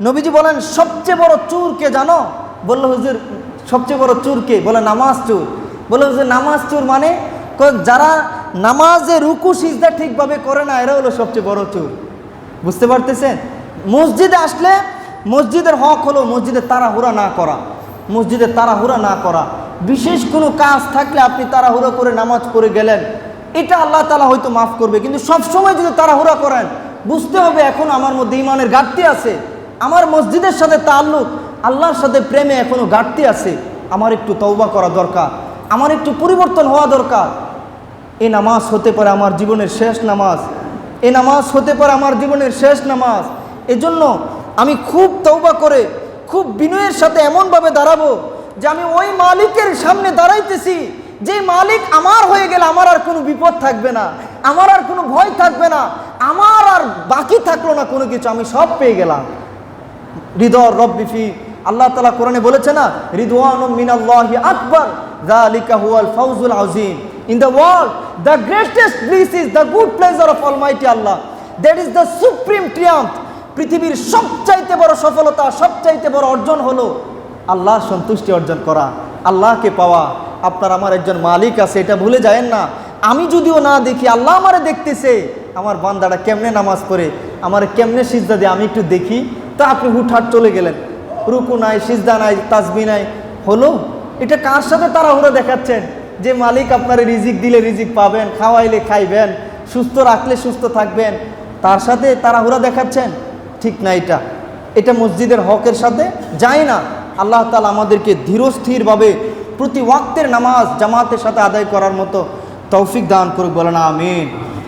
নবীজি বলেন সবচেয়ে বড় চোর কে জানো? বলল হুজুর সবচেয়ে বড় চোর কে? বলে নামাজ চোর। বলে হুজুর নামাজ চোর মানে? যারা নামাজে রুকু সিজদা ঠিকভাবে করে না এরা হলো সবচেয়ে বড় চোর। বুঝতে পারতেছেন? মসজিদে আসলে মসজিদের হক হলো মসজিদে তাড়াহুড়া না করা, মসজিদে তাড়াহুড়া না করা। বিশেষ কোনো কাজ থাকলে আপনি তাড়াহুড়া করে নামাজ পড়ে গেলেন, এটা আল্লাহ তাআলা হয়তো মাফ করবে। কিন্তু সবসময় যদি তাড়াহুড়া করেন, বুঝতে হবে এখন আমার মধ্যে ঈমানের ঘাটতি আছে, আমার মসজিদের সাথে তাআল্লুক, আল্লাহর সাথে প্রেমে এখনো ঘাটতি আছে, আমার একটু তওবা করা দরকার, আমার একটু পরিবর্তন হওয়া দরকার। এই নামাজ হতে পারে আমার জীবনের শেষ নামাজ, এই নামাজ হতে পারে আমার জীবনের শেষ নামাজ। এজন্য আমি খুব তওবা করে খুব বিনয়ের সাথে এমনভাবে দাঁড়াবো যে আমি ওই মালিকের সামনে দাঁড়াইতেছি যে মালিক আমার হয়ে গেলে আমার আর কোনো বিপদ থাকবে না, আমার আর কোনো ভয় থাকবে না, আমার আর বাকি থাকলো না কোনো কিছু, আমি সব পেয়ে গেলাম। রিদর রব্বি ফি, আল্লাহ তাআলা কোরআনে বলেছে না, রিদওয়ানুম মিনাল্লাহি আকবার যালিকা হুয়াল ফাউজুল আযীম। In the world, the greatest bliss is the good pleasure of Almighty Allah. That is the supreme triumph. পৃথিবীর সবচাইতে বড় সফলতা, সবচাইতে বড় অর্জন হলো আল্লাহর সন্তুষ্টি অর্জন করা, আল্লাহকে পাওয়া। আপনার আমার একজন মালিক আছে, এটা ভুলে যায়েন না। আমি যদিও না দেখি, আল্লাহ আমারে দেখতেছে, আমার বান্দাটা কেমনে নামাজ পড়ে, আমার কেমনে সিজদা দিয়ে আমি একটু দেখি। তা আপনি হুটহাট চলে গেলেন, রুকু নাই, সিজদা নাই, তাসবিহ নাই, হলো? এটা কার সাথে তাড়াহুড়া দেখাচ্ছেন? যে মালিক আপনারে রিজিক দিলে রিজিক পাবেন, খাওয়াইলে খাইবেন, সুস্থ রাখলে সুস্থ থাকবেন, তার সাথে তাড়াহুড়া দেখাচ্ছেন? ঠিক না, এটা মসজিদের হকের সাথে যায় না। আল্লাহ তাআলা আমাদেরকে ধীরস্থিরভাবে প্রতি ওয়াক্তের নামাজ জামাতের সাথে আদায় করার মতো তৌফিক দান করুক, বলেন আমিন।